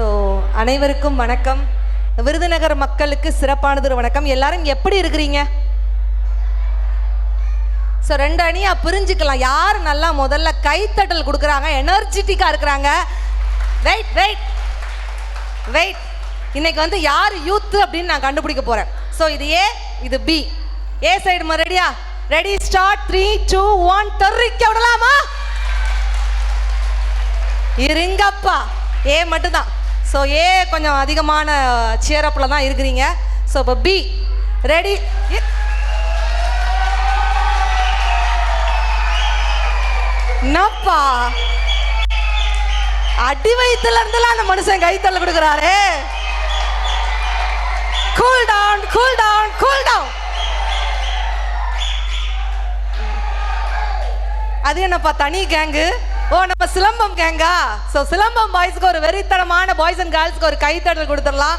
So அனைவருக்கும் வணக்கம். விருதுநகர் மக்களுக்கு சிறப்பானது ஒரு வணக்கம். எல்லாரும் எப்படி இருக்கிறீங்க? ஸோ 2 அணியா பிரிஞ்சுக்கலாம். யார் நல்லா முதல்ல கைத்தட்டல் கொடுக்குறாங்க, எனர்ஜெட்டிக்காக இருக்கிறாங்க? Wait wait wait. இன்னைக்கு வந்து யார் யூத் அப்படின்னு நான் கண்டுபிடிக்க போறேன். ஸோ இது ஏ, இது பி. ஏ சைடு ரெடியா? Ready, start. 3, 2, 1 தெரிவிக்க விடலாமா? இருங்கப்பா, ஏ மட்டும்தான். ஸோ ஏ கொஞ்சம் அதிகமான சியரப்பில் தான் இருக்கிறீங்க. ஸோ இப்போ பி ரெடி. என்னப்பா அடி வயிற்றுல இருந்தெல்லாம் அந்த மனுஷன் கைத்தள்ள கொடுக்குறாரு. Cool down, cool down, cool down. அது என்னப்பா தனி கேங்கு? ஓ, நம்ம சிலம்பம் கேங்கா? ஸோ சிலம்பம் பாய்ஸ்க்கு ஒரு வெறித்தனமான பாய்ஸ் அண்ட் கேர்ள்ஸ்க்கு ஒரு கைத்தட்டல் கொடுத்துடலாம்.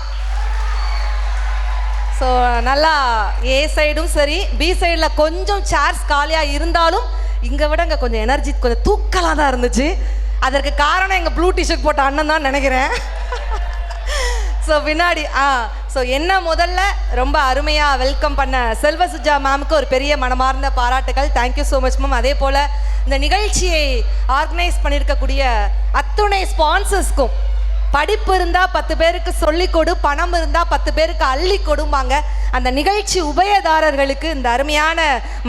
ஸோ நல்லா ஏ சைடும் சரி, பி சைடில் கொஞ்சம் சேர்ஸ் காலியாக இருந்தாலும் இங்கே விட இங்கே கொஞ்சம் எனர்ஜி, கொஞ்சம் தூக்கலாக தான் இருந்துச்சு. அதற்கு காரணம் எங்கள் ப்ளூ டிஷர்ட் போட்ட அண்ணன் தான் நினைக்கிறேன். ஸோ பின்னாடி ஸோ என்ன முதல்ல ரொம்ப அருமையாக வெல்கம் பண்ண செல்வசுஜா மேமுக்கு ஒரு பெரிய மனமார்ந்த பாராட்டுகள். Thank you so much ma'am. அதே போல் இந்த நிகழ்ச்சியை ஆர்கனைஸ் பண்ணியிருக்கக்கூடிய அத்துணை ஸ்பான்சர்ஸ்க்கும், படிப்பு இருந்தால் 10 பேருக்கு சொல்லிக் கொடு, பணம் இருந்தால் 10 பேருக்கு அள்ளி கொடும்பாங்க. அந்த நிகழ்ச்சி உபயதாரர்களுக்கு, இந்த அருமையான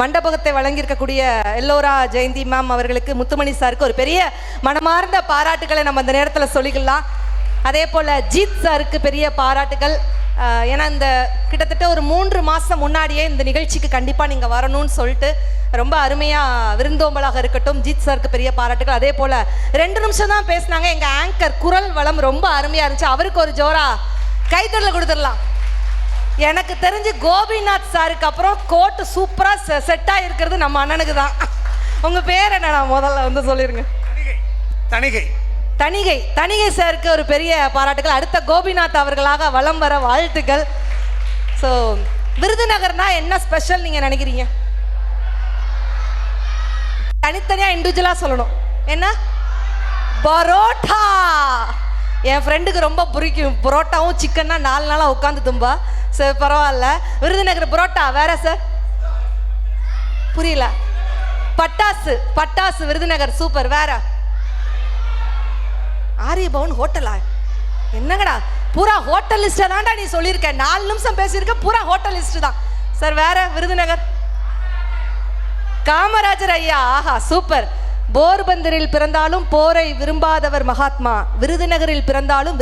மண்டபத்தை வழங்கியிருக்கக்கூடிய எல்லோரா ஜெயந்தி மேம் அவர்களுக்கு, முத்துமணி சாருக்கு ஒரு பெரிய மனமார்ந்த பாராட்டுகளை நம்ம அந்த நேரத்தில் சொல்லிக்கலாம். அதே போல் ஜீத் சாருக்கு பெரிய பாராட்டுகள். ஏன்னா இந்த கிட்டத்தட்ட ஒரு 3 மாதம் முன்னாடியே இந்த நிகழ்ச்சிக்கு கண்டிப்பாக நீங்கள் வரணும்னு சொல்லிட்டு ரொம்ப அருமையாக விருந்தோம்பலாக இருக்கட்டும். ஜீத் சாருக்கு பெரிய பாராட்டுகள். அதே போல் 2 நிமிஷம் தான் பேசினாங்க. எங்கள் ஆங்கர் குரல் வளம் ரொம்ப அருமையாக இருந்துச்சு. அவருக்கு ஒரு ஜோரா கைத்தட்டல் கொடுத்துடலாம். எனக்கு தெரிஞ்சு கோபிநாத் சாருக்கு அப்புறம் கோட்டு சூப்பராக செட் ஆகிருக்கிறது நம்ம அண்ணனுக்கு தான். உங்கள் பேர் என்ன? நான் முதல்ல வந்து சொல்லிடுங்க. தணிகை. தணிகை. தணிகை சாருக்கு ஒரு பெரிய பாராட்டுகள். அடுத்த கோபிநாத் அவர்களாக வலம் வர வாழ்த்துக்கள். ஸோ விருதுநகர்னா என்ன ஸ்பெஷல் நீங்கள் நினைக்கிறீங்க? தனித்தனியாக இண்டிவிஜுவலாக சொல்லணும். என்ன? பரோட்டா. என் ஃப்ரெண்டுக்கு ரொம்ப பிடிக்கும் பரோட்டாவும் சிக்கன்னா. 4 நாளாக உட்காந்து தும்பா. சரி பரவாயில்ல. விருதுநகர் பரோட்டா. வேற சார்? புரியல. பட்டாசு. பட்டாசு விருதுநகர் சூப்பர். வேற? ஆரியபவன் ஹோட்டலா? என்னங்கடா பூரா ஹோட்டல் லிஸ்ட்டை தான்டா நீ சொல்லியிருக்க. 4 நிமிஷம் பேசியிருக்க, பூரா ஹோட்டல் லிஸ்ட்டு தான். சார் வேற? விருதுநகர் காமராஜர் ஐயா. ஆஹா சூப்பர். போர்பந்தரில் பிறந்தாலும் போரை விரும்பாதவர் மகாத்மா, விருதுநகரில் பிறந்தாலும்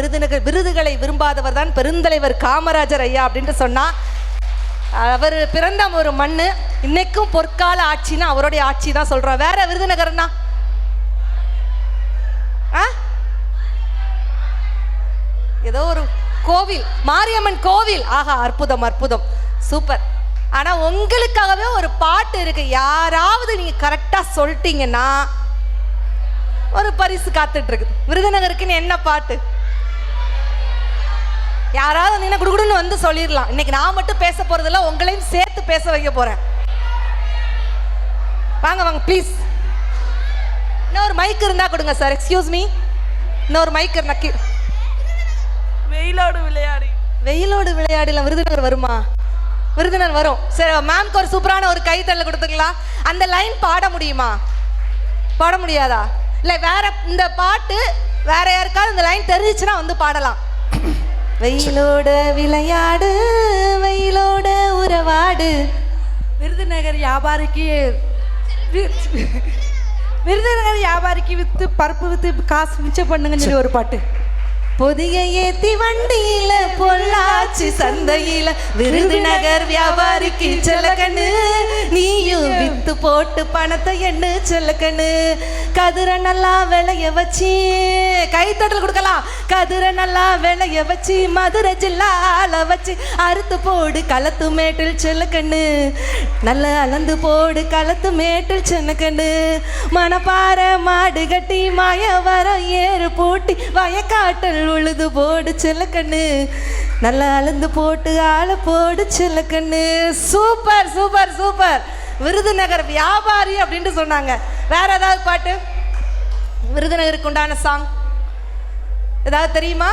விருதுகளை விரும்பாதவர் தான் பெருந்தலைவர் காமராஜர் ஐயா அப்படின்ட்டு சொன்னா. அவர் பிறந்த ஒரு மண்ணு. இன்னைக்கும் பொற்கால ஆட்சின்னா அவருடைய ஆட்சி தான் சொல்றோம். வேற? விருதுநகர்னா ஏதோ ஒரு கோவில், மாரியம்மன் கோவில். ஆஹா அற்புதம் அற்புதம் சூப்பர். ஆனால் உங்களுக்காகவே ஒரு பாட்டு இருக்கு. யாராவது நீங்கள் கரெக்டாக சொல்லிட்டீங்கன்னா ஒரு பரிசு காத்துட்டு இருக்கு. விருதுநகருக்குன்னு என்ன பாட்டு? யாராவது வந்தீங்கன்னா குடுகுடுன்னு வந்து சொல்லிடலாம். இன்னைக்கு நான் மட்டும் பேச போறதில்ல, உங்களையும் சேர்த்து பேச வைக்க போறேன். வாங்க வாங்க ப்ளீஸ். இன்னொரு மைக் இருந்தா கொடுங்க சார். எக்ஸ்கியூஸ் மீ, இன்னொரு மைக் இருந்தா. வெயிலோடு விளையாடி. வெயிலோடு விளையாடலாம் விருதுநகர் வருமா? விருதுநகர் வரும். சரி, மேம்க்கு ஒரு சூப்பரான ஒரு கைத்தட்டல் கொடுத்துக்கலாம். அந்த லைன் பாட முடியுமா? பாட முடியாதா? இல்லை வேற இந்த பாட்டு வேற யாருக்காவது இந்த லைன் தெரிஞ்சிச்சுன்னா வந்து பாடலாம். வெயிலோட விளையாடு, வெயிலோட உறவாடு. விருதுநகர் வியாபாரிக்கு விருதுநகர் வியாபாரிக்கு விற்று பருப்பு விற்று காசு மிச்சம் பண்ணுங்கன்னு சொல்லி ஒரு பாட்டு. பொதிய ஏத்தி வண்டியில பொள்ளாச்சி சந்தையில விருதுநகர் வியாபாரிக்கு செல்லக்கண்ணு, நீயும் வித்து போட்டு பணத்தை எண்ணு செல்லக்கண்ணு. கதிரை நல்லா விளைய வச்சு, கைத்தட்டல் கொடுக்கலாம். கதிரை நல்லா விளைய வச்சு மதுரை ஜில்லால வச்சு அறுத்து போடு களத்து மேட்டில் செல்லக்கண்ணு, நல்லா அளந்து போடு களத்து மேட்டில் செல்லக்கண்ணு. மணப்பாற மாடு கட்டி மாய வர ஏறு பூட்டி வயக்காட்டல் உழுது போடு செல்லக்கண்ணு, நல்லா அளந்து போட்டு ஆளை போடு Chellakannu. Super super super. Virudhunagar வியாபாரி அப்படின்ட்டு சொன்னாங்க. வேற ஏதாவது பாட்டு விருதுநகருக்கு உண்டான சாங் ஏதாவது தெரியுமா?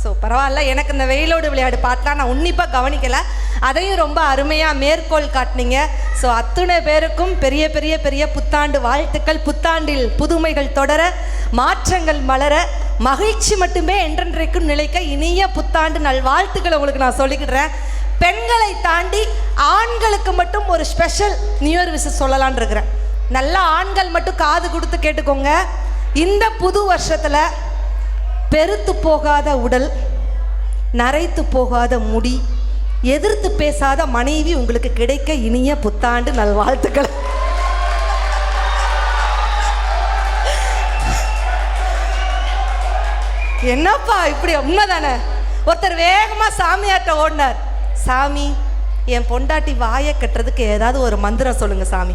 ஸோ பரவாயில்ல, எனக்கு இந்த வெயிலோடு விளையாடு பாட்டெலாம் நான் உன்னிப்பாக கவனிக்கலை, அதையும் ரொம்ப அருமையாக மேற்கோள் காட்டினீங்க. ஸோ அத்தனை பேருக்கும் பெரிய பெரிய பெரிய புத்தாண்டு வாழ்த்துக்கள். புத்தாண்டில் புதுமைகள் தொடர, மாற்றங்கள் மலர, மகிழ்ச்சி மட்டுமே என்றென்றைக்கும் நிலைக்க இனிய புத்தாண்டு நல்வாழ்த்துக்களை உங்களுக்கு நான் சொல்லிக்கிடுறேன். பெண்களை தாண்டி ஆண்களுக்கு மட்டும் ஒரு ஸ்பெஷல் நியூ இயர் விஷஸ் சொல்லலான் இருக்கிறேன். நல்லா ஆண்கள் மட்டும் காது கொடுத்து கேட்டுக்கோங்க. இந்த புது வருஷத்தில் பெருத்து போகாத உடல், நரைத்து போகாத முடி, எதிர்த்து பேசாத மனைவி உங்களுக்கு கிடைக்க இனிய புத்தாண்டு நல்வாழ்த்துக்கள். என்னப்பா இப்படி? உண்மைதானே? ஒருத்தர் வேகமாக சாமியார்ட்ட ஓடினார். சாமி, என் பொண்டாட்டி வாயை கட்டுறதுக்கு ஏதாவது ஒரு மந்திரம் சொல்லுங்க சாமி.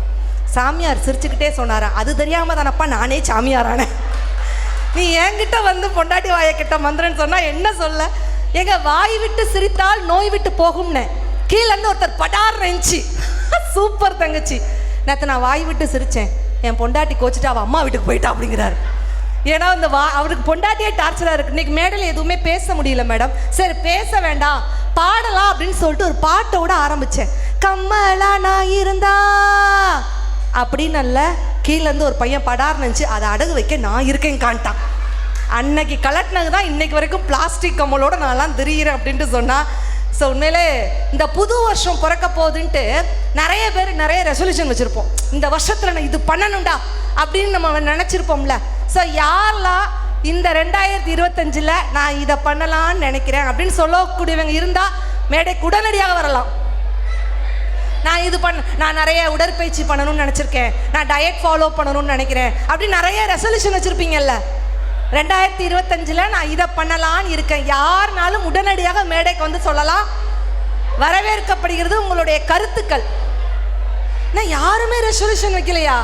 சாமியார் சிரிச்சுக்கிட்டே சொன்னாரா, அது தெரியாம தானப்பா நானே சாமியாரானேன். நீ என்கிட்ட வந்து பொண்டாட்டி வாயை கட்ட மந்திரம்னு சொன்னா என்ன சொல்ல? எங்க வாய் விட்டு சிரித்தால் நோய் விட்டு போகும்னு கீழேருந்து ஒருத்தர் படார் நினைச்சு. சூப்பர் தங்கச்சி. நேற்று நான் வாய் விட்டு சிரித்தேன், என் பொண்டாட்டி கோச்சிட்டு அவள் அம்மா வீட்டுக்கு போயிட்டா அப்படிங்கிறாரு. ஏன்னா இந்த அவருக்கு பொண்டாட்டியே டார்ச்சராக இருக்குது. இன்றைக்கி மேடையில் எதுவுமே பேச முடியல மேடம். சரி பேச வேண்டாம், பாடலாம் அப்படின்னு சொல்லிட்டு ஒரு பாட்டோட ஆரம்பித்தேன். கம்மலா நான் இருந்தா அப்படின்னு அல்ல, கீழேருந்து ஒரு பையன் படார் நினச்சி அதை அடகு வைக்க நான் இருக்கேன் காண்டான். அன்னைக்கு கலட்டினது தான் இன்னைக்கு வரைக்கும் பிளாஸ்டிக் கம்மலோட நான்லாம் தெரிகிறேன் அப்படின்ட்டு சொன்னால். ஸோ உண்மையிலே இந்த புது வருஷம் பிறக்க போகுதுன்ட்டு நிறைய பேர் நிறைய ரெசல்யூஷன் வச்சுருப்போம். இந்த வருஷத்தில் நான் இது பண்ணணும்டா அப்படின்னு நம்ம நினச்சிருப்போம்ல. ஸோ யாரெல்லாம் இந்த 2025 நான் இதை பண்ணலான்னு நினைக்கிறேன் அப்படின்னு சொல்லக்கூடியவங்க இருந்தால் மேடைக்கு உடனடியாக வரலாம். நான் நிறைய உடற்பயிற்சி பண்ணணும்னு நினச்சிருக்கேன், நான் டயட் ஃபாலோ பண்ணணும்னு நினைக்கிறேன் அப்படின்னு நிறைய ரெசல்யூஷன் வச்சுருப்பீங்கல்ல. 2025 நான் இதை பண்ணலான்னு இருக்கேன். யாருனாலும் உடனடியாக மேடைக்கு வந்து சொல்லலாம். வரவேற்கப்படுகிறது உங்களுடைய கருத்துக்கள். நான் யாருமே ரெசல்யூஷன் வைக்கலையா?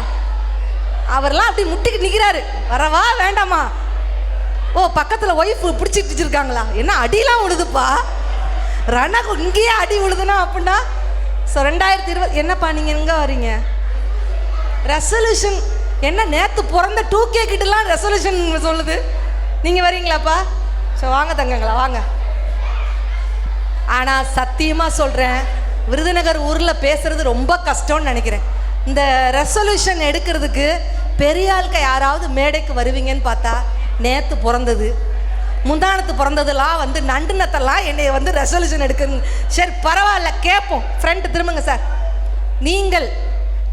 அவர்லாம் அப்படி முட்டிக்கிட்டு நிற்கிறாரு. வரவா வேண்டாமா? ஓ, பக்கத்தில் ஒய்ஃப் பிடிச்சிட்டு வச்சுருக்காங்களா? என்ன அடிலாம் விழுதுப்பா, ரணகு இங்கேயே அடி விழுதுனா அப்படின்னா. ஸோ 2020 என்னப்பா நீங்கள் எங்கே வரீங்க? ரெசல்யூஷன் என்ன? நேற்று பிறந்த 2K கிட்டலாம் ரெசல்யூஷன் சொல்லுது. நீங்கள் வரீங்களாப்பா? ஸோ வாங்க தங்கங்களா, வாங்க. ஆனால் சத்தியமாக சொல்கிறேன், விருதுநகர் ஊரில் பேசுகிறது ரொம்ப கஷ்டம்னு நினைக்கிறேன். இந்த ரெசல்யூஷன் எடுக்கிறதுக்கு பெரிய ஆளுக்கு யாராவது மேடைக்கு வருவீங்கன்னு பார்த்தா, நேற்று பிறந்தது முந்தானத்து பிறந்ததுலாம் வந்து நண்டுனத்தெல்லாம் என்னை வந்து ரெசல்யூஷன் எடுக்கணும். சரி பரவாயில்ல, கேட்போம். ஃப்ரெண்டு திரும்புங்க சார். நீங்கள்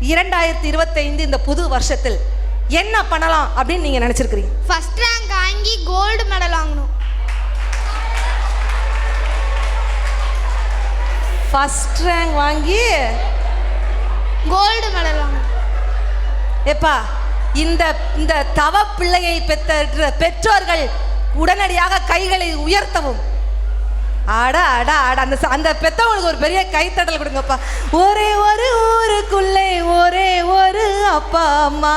2025 இந்த புது வருஷத்தில் என்ன பண்ணலாம் அப்படின்னு நீங்கள் நினச்சிருக்கிறீங்க? ஃபர்ஸ்ட் ரேங்க் வாங்கி கோல்டு மெடல் வாங்கணும். ஃபர்ஸ்ட் ரேங்க் வாங்கி கோல்டு மெடல் வாங்கணும். ஏப்பா, இந்த தவ பிள்ளையை பெற்ற பெற்றோர்கள் உடனடியாக கைகளை உயர்த்தவும். ஆடா ஆடா ஆடா, அந்த பெத்தவங்களுக்கு ஒரு பெரிய கைத்தட்டல் கொடுங்கப்பா. ஒரே ஒரு ஊருக்குள்ளே ஒரே ஒரு அப்பா அம்மா,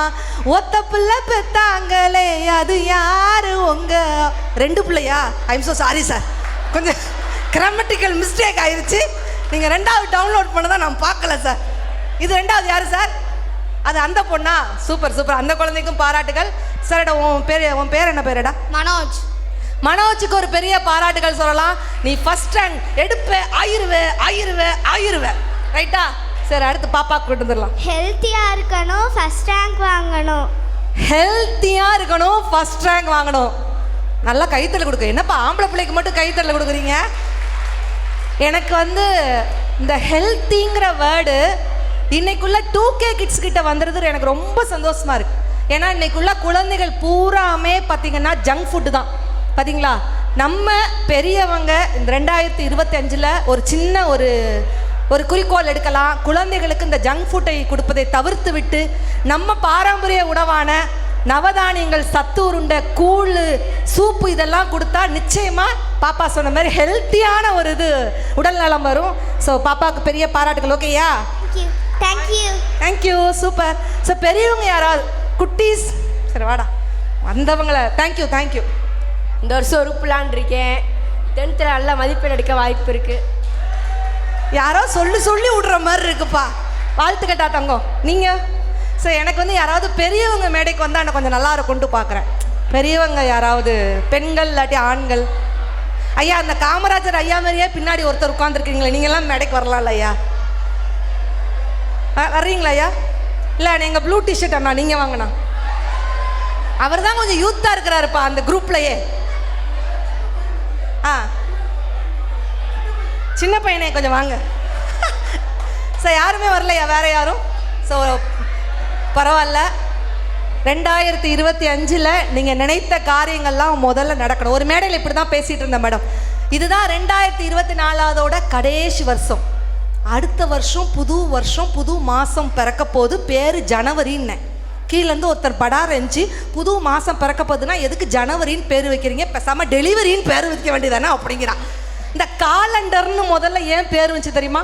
ஒத்த பிள்ளை பெத்தாங்களே அது யாரு? உங்க 2 பிள்ளையா? ஐம் ஸோ சாரி சார், கொஞ்சம் கிராமட்டிக்கல் மிஸ்டேக் ஆயிடுச்சு. நீங்கள் 2வது டவுன்லோட் பண்ணதான் நான் பார்க்கல சார். இது 2வது யாரு சார்? அது அந்த பொண்ணா? சூப்பர் சூப்பர், அந்த குழந்தைக்கும் பாராட்டுகள். சார்டா உன் பேர் என்ன பேருடா? மனோஜ். மனோஜுக்கு ஒரு பெரிய பாராட்டுகள் சொல்லலாம். நீ ஃபர்ஸ்ட் ரேங்க் எடுப்ப, ஆயிருவே ரைட்டா? சரி, அடுத்து பாப்பாக்கு கொண்டு வந்துடலாம். ஹெல்த்தியாக இருக்கணும், ஃபர்ஸ்ட் ரேங்க் வாங்கணும். ஹெல்த்தியாக இருக்கணும், ஃபர்ஸ்ட் ரேங்க் வாங்கணும். நல்லா கைத்தல் கொடுக்க. என்னப்பா ஆம்பளை பிள்ளைக்கு மட்டும் கைத்தல் கொடுக்குறீங்க? எனக்கு வந்து இந்த ஹெல்த்திங்கிற வேர்டு இன்னைக்குள்ள 2K கிட்ஸ் கிட்ட வந்துடுறது எனக்கு ரொம்ப சந்தோஷமா இருக்கு. ஏன்னா இன்னைக்குள்ள குழந்தைகள் பூராமே பார்த்தீங்கன்னா ஜங்க் ஃபுட்டு தான். பார்த்தீங்களா? நம்ம பெரியவங்க இந்த 2025 ஒரு சின்ன ஒரு குறிக்கோள் எடுக்கலாம். குழந்தைகளுக்கு இந்த ஜங்க் ஃபுட்டை கொடுப்பதை தவிர்த்து விட்டு நம்ம பாரம்பரிய உணவான நவதானியங்கள், சத்து உருண்டை, கூழ், சூப்பு இதெல்லாம் கொடுத்தா நிச்சயமாக பாப்பா சொன்ன மாதிரி ஹெல்த்தியான ஒரு உடல் நலம் வரும். ஸோ பாப்பாவுக்கு பெரிய பாராட்டுகள். ஓகேயா? Thank you, super. ஸோ பெரியவங்க யாராவது குட்டீஸ், சரி வாடா வந்தவங்களை தேங்க்யூ. இந்த வருஷம் உருப்பலான் இருக்கேன். 10th நல்ல மதிப்பெண் எடுக்க வாய்ப்பு இருக்குது. யாரோ சொல்லி விடுற மாதிரி இருக்குப்பா. வாழ்த்துக்கட்டா தங்கம். நீங்கள்? ஸோ எனக்கு வந்து யாராவது பெரியவங்க மேடைக்கு வந்தால் எனக்கு கொஞ்சம் நல்லா இருக்கும்ட்டு பார்க்குறேன். பெரியவங்க யாராவது, பெண்கள் இல்லாட்டி ஆண்கள்? ஐயா அந்த காமராஜர் ஐயா மாதிரியே பின்னாடி ஒருத்தர் உட்காந்துருக்கீங்களே, நீங்கள்லாம் மேடைக்கு வரலாம்ல ஐயா? வர்றீங்களா ஐயா? இல்லை நீங்கள் ப்ளூ டிஷர்ட் அண்ணா, நீங்கள் வாங்கண்ணா. அவர் தான் கொஞ்சம் யூத்தாக இருக்கிறாருப்பா அந்த குரூப்லையே. சின்ன பையனே கொஞ்சம் வாங்க. சார் யாருமே வரலையா? வேற யாரும்? ஸோ பரவாயில்ல. 2025 நீங்கள் நினைத்த காரியங்கள்லாம் முதல்ல நடக்கணும். ஒரு மேடையில் இப்படி தான் பேசிகிட்டு இருந்தேன் மேடம். இதுதான் 2024 கடைசி வருஷம். அடுத்த வருஷம் புது மாதம் பிறக்க போது, பேர் ஜனவரின்னு. கீழேருந்து ஒருத்தர் படார் இருந்துச்சு, புது மாதம் பிறக்க போகுதுன்னா எதுக்கு ஜனவரின்னு பேர் வைக்கிறீங்க, பேசாமல் டெலிவரின்னு பேர் வைக்க வேண்டியதானே அப்படிங்கிறான். இந்த காலண்டர்னு முதல்ல ஏன் பேர் வந்துச்சு தெரியுமா?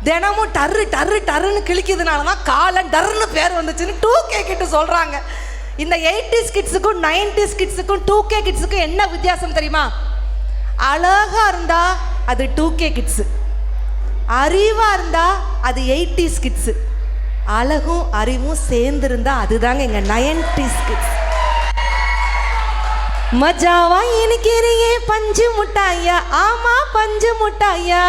தினமும் டர்ன்னு கிழிக்கிறதுனால தான் காலண்டர்னு பேர் வந்துச்சுன்னு 2K கிட்ட சொல்கிறாங்க. இந்த 80s கிட்ஸுக்கும் 90s கிட்ஸுக்கும் 2K கிட்ஸுக்கும் என்ன வித்தியாசம் தெரியுமா? அழகாக இருந்தால் அது 2K கிட்ஸு, அறிவாக இருந்தால் அது 80s கிட்ஸு, அழகும் அறிவும் சேர்ந்துருந்தா அதுதாங்க எங்கள் 90s கிட்ஸ். மஜாவா இனிக்கிறியே பஞ்சு முட்டாயா, ஆமா பஞ்சு முட்டாயா,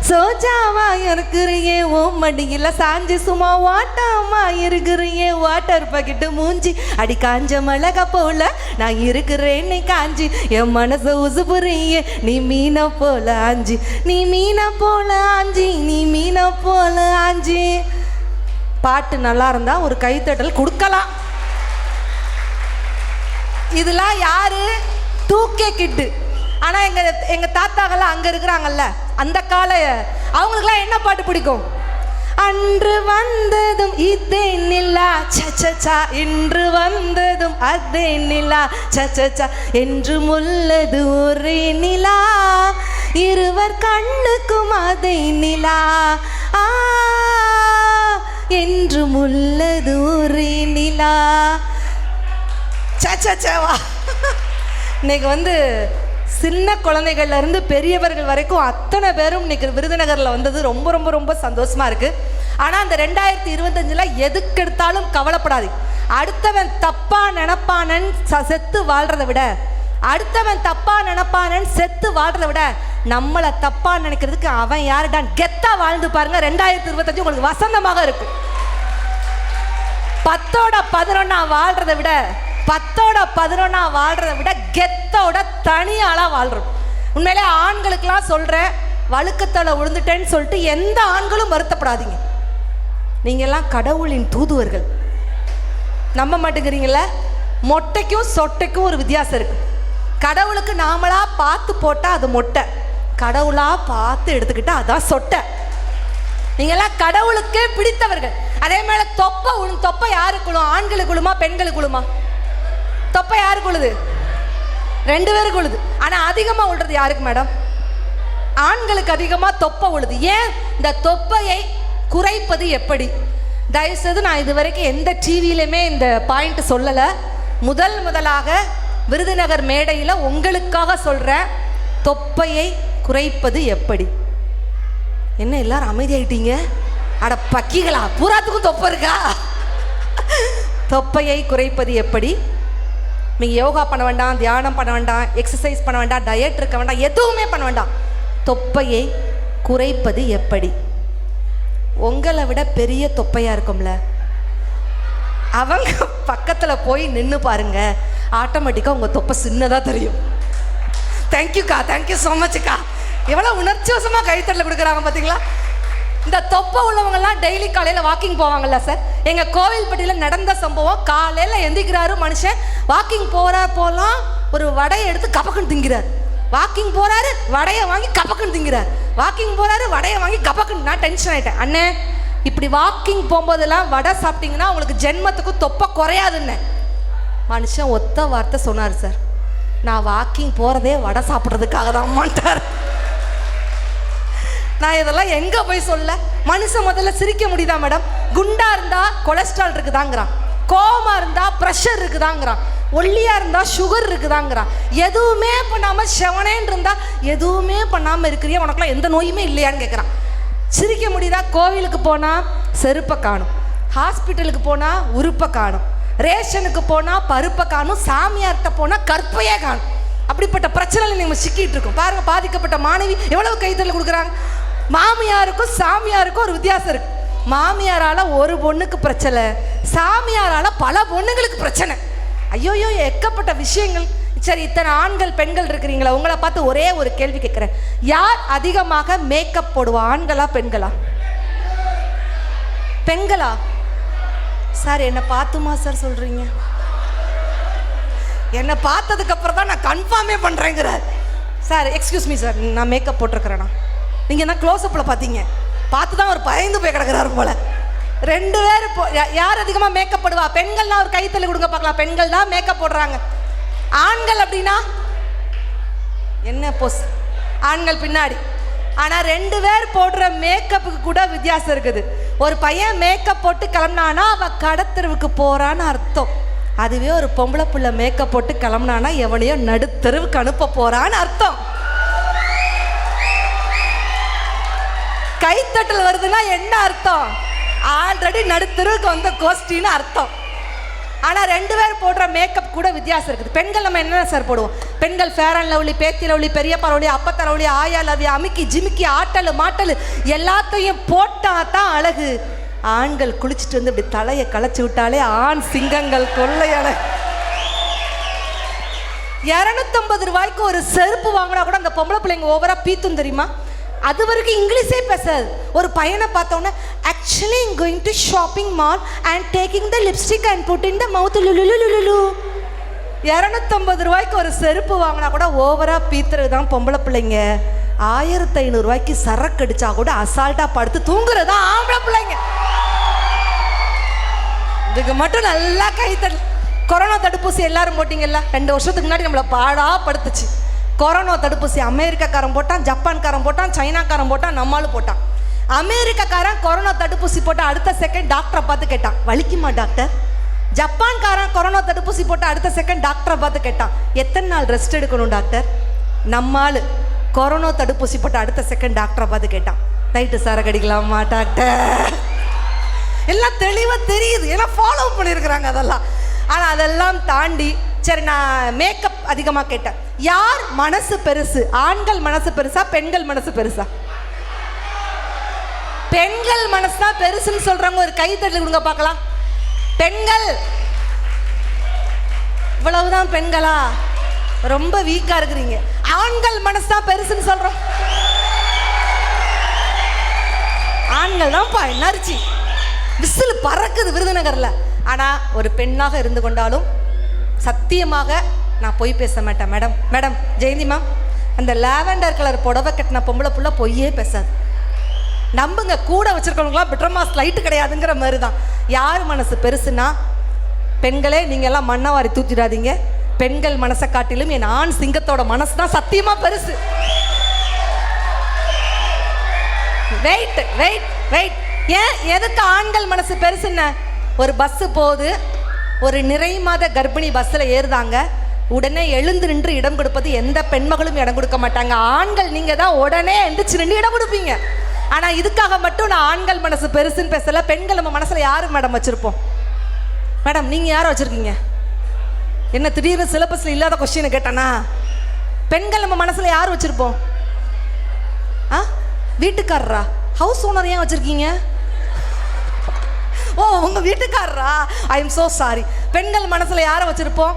சோஜாவா இருக்கிறியே ஓ மடியில் சாஞ்சு சும்மா வாட்டாமா இருக்கிறியே, வாட்டர் பாக்கெட்டு மூஞ்சி அடி காஞ்ச மிளகா போல நான் இருக்கிறேன்னு காஞ்சி, என் மனசை உசுப்புறியே நீ மீனை போல ஆஞ்சி, நீ மீனை போல ஆஞ்சி, நீ மீனை போல ஆஞ்சி. பாட்டு நல்லா இருந்தா ஒரு கைத்தட்டல் கொடுக்கலாம். இதெல்லாம் யாரு? 2K கிட்டு. ஆனால் எங்கள் தாத்தாக்கெல்லாம் அங்கே இருக்கிறாங்கல்ல, அந்த கால அவங்களுக்குலாம் என்ன பாட்டு பிடிக்கும்? அன்று வந்ததும் இதே நிலா சச்சா, இன்று வந்ததும் அதே நிலா சச்சா, என்று முள்ளது ஒரே நிலா, இருவர் கண்ணுக்கும் அதே நிலா, என்று முள்ளது ஒரே நிலா. சச்சா இன்னைக்கு சின்ன குழந்தைகள்லேருந்து பெரியவர்கள் வரைக்கும் அத்தனை பேரும் இன்னைக்கு விருதுநகரில் வந்தது ரொம்ப ரொம்ப ரொம்ப சந்தோஷமாக இருக்குது. ஆனால் அந்த 2025 எதுக்கு எடுத்தாலும் கவலைப்படாது. அடுத்தவன் தப்பாக நினப்பானன் செத்து வாழ்கிறத விட, அடுத்தவன் தப்பாக நினப்பானன் செத்து வாழ்கிறத விட, நம்மளை தப்பாக நினைக்கிறதுக்கு அவன் யாருடான் கெத்தாக வாழ்ந்து பாருங்க. 2025 உங்களுக்கு வசந்தமாக இருக்கும். 10ஓட 11 வாழ்கிறத விட, 10ஓட 11 வாழ்கிறத விட கெத்தோட தனியாளாக வாழ்கிறோம். உண்மையிலே ஆண்களுக்கெல்லாம் சொல்கிறேன், வழுக்கத்தலை விழுந்துட்டேன்னு சொல்லிட்டு எந்த ஆண்களும் வருத்தப்படாதீங்க. நீங்கள்லாம் கடவுளின் தூதுவர்கள். நம்ப மாட்டேங்கிறீங்கள? மொட்டைக்கும் சொட்டைக்கும் ஒரு வித்தியாசம் இருக்குது. கடவுளுக்கு நாமளாக பார்த்து போட்டால் அது மொட்டை, கடவுளாக பார்த்து எடுத்துக்கிட்டால் அதான் சொட்டை. நீங்கள்லாம் கடவுளுக்கே பிடித்தவர்கள். அதே மேலே தொப்பை யாருக்கு விழும்? ஆண்களுக்கு விழுமா பெண்களுக்கு விழுமா? தொப்பை யாருக்கு உழுது? 2 பேருக்கு உழுது. ஆனால் அதிகமாக உழுறது யாருக்கு மேடம்? ஆண்களுக்கு அதிகமாக தொப்பை உழுது. ஏன்? இந்த தொப்பையை குறைப்பது எப்படி? தயவுசெய்து நான் இது வரைக்கும் எந்த டிவியிலுமே இந்த பாயிண்ட் சொல்லலை. முதலாக விருதுநகர் மேடையில் உங்களுக்காக சொல்கிறேன், தொப்பையை குறைப்பது எப்படி. என்ன எல்லாரும் அமைதியாயிட்டீங்க? அட பக்கிகளா, பூராத்துக்கும் தொப்பை இருக்கா? தொப்பையை குறைப்பது எப்படி? நீங்கள் யோகா பண்ண வேண்டாம், தியானம் பண்ண வேண்டாம், எக்ஸசைஸ் பண்ண வேண்டாம், டயட் இருக்க வேண்டாம், எதுவுமே பண்ண வேண்டாம். தொப்பையை குறைப்பது எப்படி? உங்களை விட பெரிய தொப்பையாக இருக்கும்ல, அவங்க பக்கத்தில் போய் நின்று பாருங்க, ஆட்டோமேட்டிக்காக உங்கள் தொப்பை சின்னதாக தெரியும். தேங்க்யூக்கா, தேங்க்யூ ஸோ மச்க்கா. எவ்வளோ உணர்ச்சிவசமாக கைத்தட்டல் கொடுக்குறாங்க பார்த்தீங்களா? இந்த தொப்பை உள்ளவங்கெல்லாம் டெய்லி காலையில் வாக்கிங் போவாங்கல்ல சார். எங்கள் கோவில்பட்டியில் நடந்த சம்பவம், காலையில் எந்திக்கிறாரு மனுஷன், வாக்கிங் போகலாம், ஒரு வடையை எடுத்து கபக்குன்னு திங்கிறார். வாக்கிங் போகிறாரு, வடையை வாங்கி கபக்குன்னு திங்கிறார். வாக்கிங் போகிறாரு, வடையை வாங்கி கபக்குன்னு. நான் டென்ஷன் ஆகிட்டேன். அண்ணே, இப்படி வாக்கிங் போகும்போதெல்லாம் வடை சாப்பிட்டீங்கன்னா உங்களுக்கு ஜென்மத்துக்கு தொப்பை குறையாதுன்னு மனுஷன் ஒத்த வார்த்தை சொன்னார் சார். நான் வாக்கிங் போகிறதே வடை சாப்பிட்றதுக்காக தான் மாட்டார். நான் இதெல்லாம் எங்கே போய் சொல்ல? மனுஷன் முதல்ல சிரிக்க முடியுதா மேடம்? குண்டா இருந்தால் கொலஸ்ட்ரால் இருக்குதாங்கிறான், கோவமாக இருந்தால் ப்ரெஷர் இருக்குதாங்கிறான், ஒல்லியாக இருந்தால் சுகர் இருக்குதாங்கிறான். எதுவுமே பண்ணாமல் செவனேன்னு இருந்தால் எதுவுமே பண்ணாமல் இருக்கிறியா, உனக்குலாம் எந்த நோயுமே இல்லையான்னு கேட்குறான். சிரிக்க முடியுதா? கோவிலுக்கு போனால் செருப்பை காணும், ஹாஸ்பிட்டலுக்கு போனால் உறுப்பை காணும், ரேஷனுக்கு போனால் பருப்பை காணும், சாமியார்கிட்ட போனால் கற்பையே காணும். அப்படிப்பட்ட பிரச்சனையில் நம்ம சிக்கிட்டு இருக்கோம். பாருங்க, பாதிக்கப்பட்ட மாணவி எவ்வளவு கைத்தறல் கொடுக்குறாங்க. மாமியாருக்கும் சாமியாருக்கும் ஒரு வித்தியாசம் இருக்கு. மாமியாரால ஒரு பொண்ணுக்கு பிரச்சனை, சாமியாரால பல பொண்ணுங்களுக்கு பிரச்சனை. ஐயோயோ, எக்கப்பட்ட விஷயங்கள். சரி, இத்தனை ஆண்கள் பெண்கள் இருக்கிறீங்களா, உங்களை பார்த்து ஒரே ஒரு கேள்வி கேட்குறேன். யார் அதிகமாக மேக்கப் போடுவா, ஆண்களா பெண்களா? பெண்களா? சார் என்னை பார்த்துமா சார் சொல்றீங்க? என்னை பார்த்ததுக்கு அப்புறம் தான் நான் கன்ஃபார்மே பண்றேங்கிறார் சார். எக்ஸ்கியூஸ் மீ சார், நான் மேக்கப் போட்டிருக்கிறேண்ணா. நீங்க என்ன க்ளோஸ்அப்பில் பார்த்தீங்க, பார்த்து தான் ஒரு பயந்து போய் கிடக்குறாரு போல. 2 பேர் யார் அதிகமாக மேக்கப் போடுவா? பெண்கள்லாம் ஒரு கைத்தள்ளி கொடுங்க பார்க்கலாம். பெண்கள் தான் மேக்கப் போடுறாங்க. ஆண்கள் அப்படின்னா என்ன போஸ்? ஆண்கள் பின்னாடி. ஆனால் 2 பேர் போடுற மேக்கப்புக்கு கூட வித்தியாசம் இருக்குது. ஒரு பையன் மேக்கப் போட்டு கிளம்புனானா அவன் கடத்தெருவுக்கு போறான்னு அர்த்தம். அதுவே ஒரு பொம்பளை பிள்ளை மேக்கப் போட்டு கிளம்புனானா எவனையோ நடுத்தெருவுக்கு அனுப்ப போறான்னு அர்த்தம். கைத்தட்டல் வருதுன்னா என்ன அர்த்தம்? ஆல்ரெடி நடுத்தெருவுக்கு வந்த கோஷ்டின்னு அர்த்தம். ஆனால் 2 பேர் போடுற மேக்கப் கூட வித்தியாசம் இருக்குது. பெண்கள் நம்ம என்ன சார் போடுவோம்? பெண்கள் ஃபேர் அண்ட் லவ்லி, பேத்தி லவ்லி, பெரியப்பா லவ்லி, அப்பத்தா லவ்லி, ஆயா லவ்லி, அமுக்கி ஜிமிக்கி, ஆட்டலு மாட்டலு எல்லாத்தையும் போட்டா தான் அழகு. ஆண்கள் குளிச்சுட்டு வந்து இப்படி தலையை களைச்சி விட்டாலே ஆண் சிங்கங்கள் கொள்ளையட. 250 ரூபாய்க்கு ஒரு செருப்பு வாங்கினா கூட அந்த பொம்பளை பிள்ளைங்க ஓவரா பீத்தும் தெரியுமா? அது வரைக்கும் இங்கிலீஷே பேசாது. ஒரு பையனை பார்த்தோன்னே actually I'm going to shopping mall and taking the lipstick and put in the mouth லுலுலுலுலு. 250 ரூபாய்க்கு ஒரு செருப்பு வாங்கினா கூட ஓவரா பீத்துறது தான் பொம்பளை பிள்ளைங்க. 1500 ரூபாய்க்கு சரக்கு அடிச்சா கூட அசால்ட்டா படுத்து தூங்குறது தான் ஆம்பளை பிள்ளைங்க. இதுக்கு மட்டும் நல்லா கைத்தல். கொரோனா தடுப்பூசி எல்லாரும் போட்டிங்கல்ல? 2 வருஷத்துக்கு முன்னாடி நம்மளை பாடா படுத்துச்சு. கொரோனா தடுப்பூசி அமெரிக்காக்காரன் போட்டான், ஜப்பான்காரன் போட்டான், சைனாக்காரன் போட்டான், நம்மளும் போட்டான். அமெரிக்காக்காரன் கொரோனா தடுப்பூசி போட்ட அடுத்த செகண்ட் டாக்டரை பார்த்து கேட்டான், வலிக்குமா டாக்டர்? ஜப்பான்காரன் கொரோனா தடுப்பூசி போட்ட அடுத்த செகண்ட் டாக்டரை பார்த்து கேட்டான், எத்தனை நாள் ரெஸ்ட் எடுக்கணும் டாக்டர்? நம்மால் கொரோனா தடுப்பூசி போட்ட அடுத்த செகண்ட் டாக்டரை பார்த்து கேட்டான், நைட்டு சரக்கு அடிக்கலாமா டாக்டர்? எல்லாம் தெளிவாக தெரியுது, ஏன்னா ஃபாலோ பண்ணியிருக்கிறாங்க அதெல்லாம். ஆனால் அதெல்லாம் தாண்டி சரி, நான் மேக்கப் அதிகமாக கேட்டேன். யார் மனசு பெருசு? ஆண்கள் மனசு பெருசா, பெண்கள் மனசு பெருசா? பெண்கள் மனசு தான் பெருசுன்னு சொல்றவங்க ஒரு கை தட்டி கொடுங்க பார்க்கலாம். பெண்கள். இவ்வளவுதான் பெண்களா? ரொம்ப வீக்கா இருக்கிறீங்க. ஆண்கள் மனசு தான் பெருசுன்னு சொல்றோம். ஆண்கள் தான்ப்பா எனர்ஜி, விசில் பறக்குது விருதுநகர்ல. ஆனா ஒரு பெண்ணாக இருந்து கொண்டாலும் சத்தியமாக நான் பொய் பேச மாட்டேன். மேடம் மேடம் ஜெயந்தி மேம், அந்த லாவெண்டர் கலர் புடவை கட்டின பொம்பளை புள்ள பொய்யே பேசாது. நம்புங்க, கூட வச்சிருக்கவங்களாம் பெட்ரமாஸ் லைட்டு கிடையாதுங்கிற மாதிரி தான். யார் மனசு பெருசுன்னா பெண்களே, நீங்கள் எல்லாம் மண்ணவாரி தூத்திடாதீங்க. பெண்கள் மனசை காட்டிலும் என் ஆண் சிங்கத்தோட மனசு தான் சத்தியமாக பெருசு. Wait wait wait. ஏன் எதுக்கு ஆண்கள் மனசு பெருசுன்னு? ஒரு பஸ்ஸு போகுது, ஒரு நிறை மாத கர்ப்பிணி பஸ்ஸில் ஏறுதாங்க. உடனே எழுந்து நின்று இடம் கொடுப்பது எந்த பெண்மகளும் இடம் கொடுக்க மாட்டாங்க. ஆண்கள் நீங்கள் தான் உடனே எந்திரிச்சு நின்று இடம் கொடுப்பீங்க. ஆனால் இதுக்காக மட்டும் நான் ஆண்கள் மனசு பெருசுன்னு பேசலை. பெண்கள் நம்ம மனசில் யார் மேடம் வச்சுருப்போம்? மேடம் நீங்கள் யாரை வச்சுருக்கீங்க? என்ன திடீர்னு சிலபஸில் இல்லாத கொஸ்டினை கேட்டானா? பெண்கள் நம்ம மனசில் யார் வச்சுருப்போம்? வீட்டுக்காரரா? ஹவுஸ் ஓனர் ஏன் வச்சுருக்கீங்க? ஓ, உங்க வீட்டுக்காரரா? I am so sorry. பெண்கள் மனசுல யாரை வச்சிருப்போம்?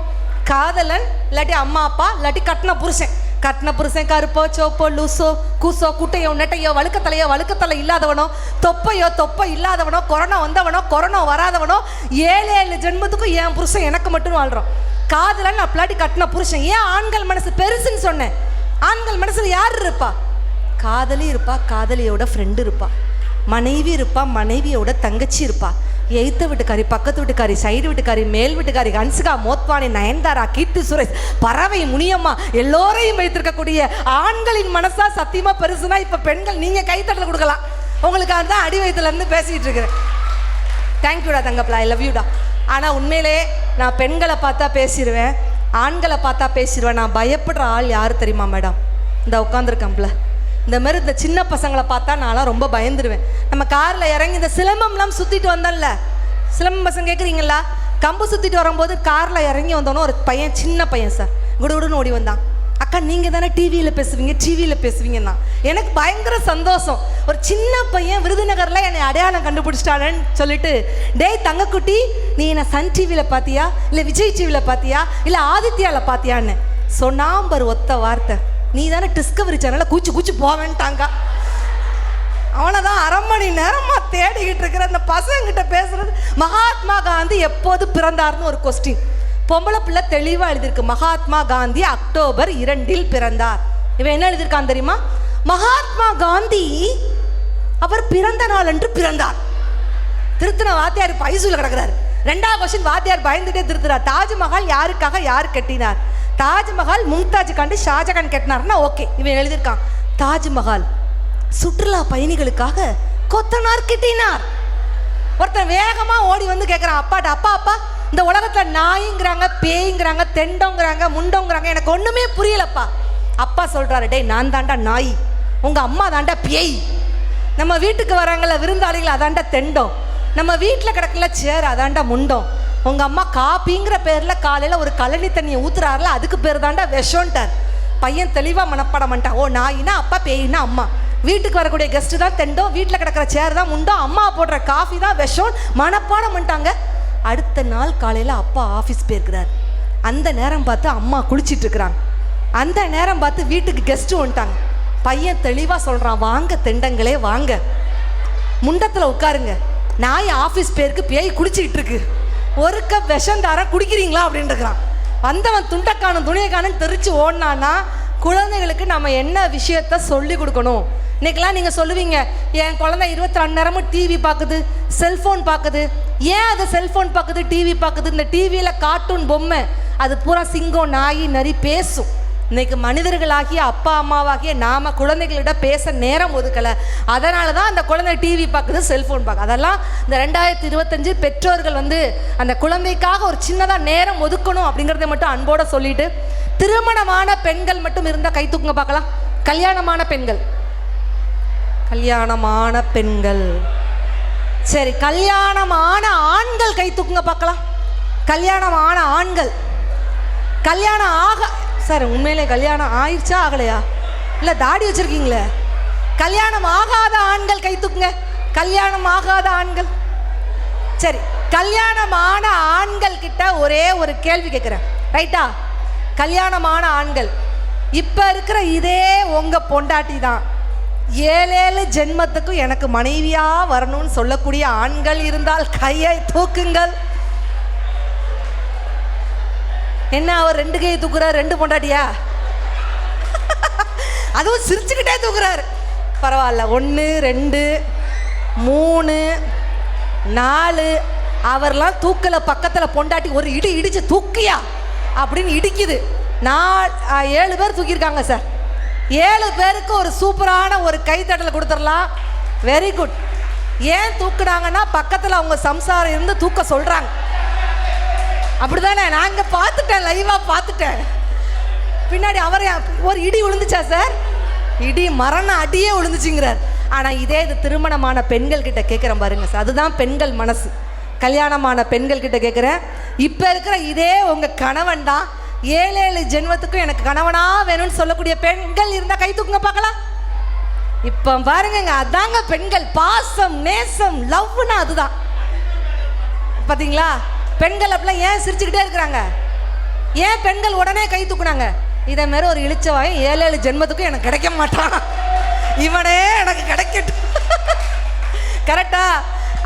காதலன், இல்லாட்டி அம்மா அப்பா, இல்லாட்டி கட்டின புருஷன். கட்டின புருஷன் கருப்போ சோப்போ லூசோ கூசோ குட்டையோ நெட்டையோ வழுக்கத்தலையோ வழுக்கத்தலை இல்லாதவனோ தொப்பையோ தொப்பை இல்லாதவனோ கொரோனா வந்தவனோ கொரோனா வராதவனோ 7 ஜென்மத்துக்கும் என் புருஷன் எனக்கு மட்டும் வாழ்றோம். காதலன் அப்பலாட்டி கட்டின புருஷன். ஏன் ஆண்கள் மனசு பெருசுன்னு சொன்னேன்? ஆண்கள் மனசுல யார் இருப்பா? காதலி இருப்பா, காதலியோட ஃப்ரெண்டு இருப்பா, மனைவி இருப்பா, மனைவியோட தங்கச்சி இருப்பா, எய்த்த வீட்டுக்காரி, பக்கத்து வீட்டுக்காரி, சைடு வீட்டுக்காரி, மேல் வீட்டுக்காரி, ஹன்சிகா, மோத்வானி, நயன்தாரா, கீர்த்தி சுரேஷ், பறவை, முனியம்மா எல்லோரையும் வைத்திருக்கக்கூடிய ஆண்களின் மனசா சத்தியமா பெருசுனா இப்போ பெண்கள் நீங்க கைத்தட்டல் கொடுக்கலாம். உங்களுக்காக தான் அடி வயிற்றுல இருந்து பேசிட்டு இருக்கிறேன். தேங்க்யூடா தங்கப்பலா, ஐ லவ் யூடா. ஆனால் உண்மையிலே நான் பெண்களை பார்த்தா பேசிடுவேன், ஆண்களை பார்த்தா பேசிடுவேன். நான் பயப்படுற ஆள் யார் தெரியுமா மேடம்? இந்த உட்காந்துருக்கம்பல இந்த மாதிரி இந்த சின்ன பசங்களை பார்த்தா நான்லாம் ரொம்ப பயந்துருவேன். நம்ம காரில் இறங்கி இந்த சிலம்பம்லாம் சுற்றிட்டு வந்தோம்ல, சிலம்பம் பசங்க கேட்குறீங்களா? கம்பு சுற்றிட்டு வரும்போது காரில் இறங்கி வந்தோன்னே ஒரு பையன், சின்ன பையன் சார், குடுகுடுன்னு ஓடி வந்தான். அக்கா நீங்கள் தானே டிவியில் பேசுவீங்கன்னா எனக்கு பயங்கர சந்தோஷம். ஒரு சின்ன பையன் விருதுநகரில் என்னை அடையாளம் கண்டுபிடிச்சிட்டானேன்னு சொல்லிட்டு, டேய் தங்கக்குட்டி, நீ என்ன சன் டிவியில் பார்த்தியா, இல்லை விஜய் டிவியில் பார்த்தியா, இல்லை ஆதித்யாவில் பார்த்தியான்னு சொன்னாம்பர் ஒத்த வார்த்தை, நீ தானே டிஸ்கவரி சேனலில் கூச்சு போவேன்ட்டாங்க. அவனை தான் 1/2 மணி நேரமாக தேடிக்கிட்டு இருக்கிற அந்த பசங்கிட்ட பேசுறது. மகாத்மா காந்தி எப்போது பிறந்தார்னு ஒரு கொஸ்டின். பொம்பளை பிள்ளை தெளிவாக எழுதியிருக்கு, மகாத்மா காந்தி அக்டோபர் 2 பிறந்தார். இவன் என்ன எழுதியிருக்கான் தெரியுமா? மகாத்மா காந்தி அவர் பிறந்த நாள் என்று பிறந்தார். திருத்தின வாத்தியார் பைசூல கிடக்கிறார். 2வது கொஸ்டின் வாத்தியார் பயந்துட்டே திருத்துறார். தாஜ்மஹால் யாருக்காக யார் கட்டினார்? தாஜ்மஹால் மும்தாஜுக்காண்டி ஷாஜகான் கட்டினார்னா ஓகே. இவன் எழுதியிருக்கான், தாஜ்மஹால் சுற்றுலா பயணிகளுக்காக கொத்தனார் கட்டினார். ஒருத்தன் வேகமாக ஓடி வந்து கேட்குறான் அப்பாட்ட, அப்பா இந்த உலகத்தில் நாய்ங்கிறாங்க, பேய்ங்கிறாங்க, தெண்டோங்கிறாங்க, முண்டோங்கிறாங்க, எனக்கு ஒன்றுமே புரியலப்பா. அப்பா சொல்கிறாரு, டேய் நான் தாண்டா நாய், உங்கள் அம்மா தாண்டா பேய், நம்ம வீட்டுக்கு வராங்கள விருந்தாளிகள் அதாண்டா தெண்டோம், நம்ம வீட்டில் கிடக்கல சேர் அதாண்டா முண்டோம், உங்கள் அம்மா காப்பிங்கிற பேரில் காலையில் ஒரு கழனி தண்ணியை ஊற்றுறாருல அதுக்கு பேர் தாண்டா விஷம்ட்டார். பையன் தெளிவாக மனப்பாடம் பண்ணிட்டான். ஓ நாயினா அப்பா, பேயினா அம்மா, வீட்டுக்கு வரக்கூடிய கெஸ்ட்டு தான் தெண்டோம், வீட்டில் கிடக்கிற சேர் தான் முண்டோம், அம்மா போடுற காஃபி தான் விஷம் மனப்பாடம் பண்ணிட்டாங்க. அடுத்த நாள் காலையில் அப்பா ஆஃபீஸ் போயிருக்கிறார். அந்த நேரம் பார்த்து அம்மா குளிச்சிட்டு இருக்கிறாங்க. அந்த நேரம் பார்த்து வீட்டுக்கு கெஸ்ட்டு வந்துட்டாங்க. பையன் தெளிவாக சொல்கிறான், வாங்க தெண்டங்களே வாங்க, முண்டத்தில் உட்காருங்க, நாய் ஆஃபீஸ் பேருக்கு பேய் குளிச்சிக்கிட்டு இருக்கு, ஒரு கப் விஷம் தர குடிக்கிறீங்களா அப்படின்னு இருக்கிறான். வந்தவன் துண்டைக்கானும் துணியைக்கானும் தெரிச்சு ஓடினான்னா குழந்தைகளுக்கு நம்ம என்ன விஷயத்த சொல்லி கொடுக்கணும். இன்றைக்கெல்லாம் நீங்கள் சொல்லுவீங்க, என் குழந்தை 24 நேரமும் டிவி பார்க்குது, செல்ஃபோன் பார்க்குது. ஏன் அது செல்ஃபோன் பார்க்குது, டிவி பார்க்குது? இந்த டிவியில் கார்ட்டூன் பொம்மை அது பூரா சிங்கம், நாய், நரி பேசும். இன்றைக்கி மனிதர்களாகிய அப்பா அம்மாவாகிய நாம் குழந்தைகளிட பேச நேரம் ஒதுக்கலை. அதனால தான் அந்த குழந்தை டிவி பார்க்குது, செல்ஃபோன் பார்க்குது. அதெல்லாம் இந்த 2025 பெற்றோர்கள் அந்த குழந்தைக்காக ஒரு சின்னதாக நேரம் ஒதுக்கணும் அப்படிங்கிறத மட்டும் அன்போடு சொல்லிட்டு, திருமணமான பெண்கள் மட்டும் இருந்தால் கை தூக்குங்க பார்க்கலாம். கல்யாணமான பெண்கள் சரி, கல்யாணமான ஆண்கள் கை தூக்குங்க பார்க்கலாம். கல்யாணமான ஆண்கள், கல்யாணம் ஆக சார் உண்மையிலே கல்யாணம் ஆயிடுச்சா ஆகலையா? இல்லை தாடி வச்சுருக்கீங்களே. கல்யாணம் ஆகாத ஆண்கள் கை தூக்குங்க. கல்யாணம் ஆகாத ஆண்கள். சரி, கல்யாணமான ஆண்கள் கிட்ட ஒரே ஒரு கேள்வி கேட்குறேன், ரைட்டா? கல்யாணமான ஆண்கள், இப்போ இருக்கிற இதே உங்கள் பொண்டாட்டி தான் 7 ஜென்மத்துக்கும் எனக்கு மனைவியாக வரணும்னு சொல்லக்கூடிய ஆண்கள் இருந்தால் கையை தூக்குங்கள். என்ன அவர் 2 கையை தூக்குறாரு, 2 பொண்டாட்டியா? அதுவும் சிரிச்சுக்கிட்டே தூக்குறாரு. பரவாயில்ல, 1 2 3 4 அவர்லாம் தூக்கலை. பக்கத்தில் பொண்டாட்டி ஒரு இடி இடிச்சு தூக்கியா அப்படின்னு இடிக்குது. 7 பேர் தூக்கியிருக்காங்க சார். 7 பேருக்கு ஒரு சூப்பரான ஒரு கைத்தட்டல் கொடுத்துடலாம். Very good. ஏன் தூக்குனாங்கன்னா பக்கத்தில் அவங்க சம்சாரம் இருந்து தூக்க சொல்கிறாங்க. அப்படி தானே? நான் இங்கே பார்த்துட்டேன், லைவாக பார்த்துட்டேன். பின்னாடி அவர் ஒரு இடி விழுந்துச்சா சார்? இடி மரண அடியே விழுந்துச்சுங்கிறார். ஆனால் இதே இது திருமணமான பெண்கள் கிட்ட கேட்குறேன் பாருங்க சார், அதுதான் பெண்கள் மனசு. கல்யாணமான பெண்கள் கிட்ட கேட்குறேன், இப்போ இருக்கிற இதே உங்கள் கணவன் தான் 7 ஜென்மத்துக்கும் எனக்கு கணவனா வேணும்னு சொல்லக்கூடிய பெண்கள் இருந்தால் கை தூக்குங்க பார்க்கலாம். இப்போ பாருங்க, அதாங்க பெண்கள். பாசம், நேசம், லவ்னா அதுதான். பார்த்தீங்களா? பெண்கள் அப்படிலாம் ஏன் சிரிச்சுக்கிட்டே இருக்கிறாங்க? ஏன் பெண்கள் உடனே கை தூக்குனாங்க? இதை மாரி ஒரு இழிச்சவாயும் 7 ஜென்மத்துக்கும் எனக்கு கிடைக்க மாட்டான், இவனே எனக்கு கிடைக்கட்டும். கரெக்டா?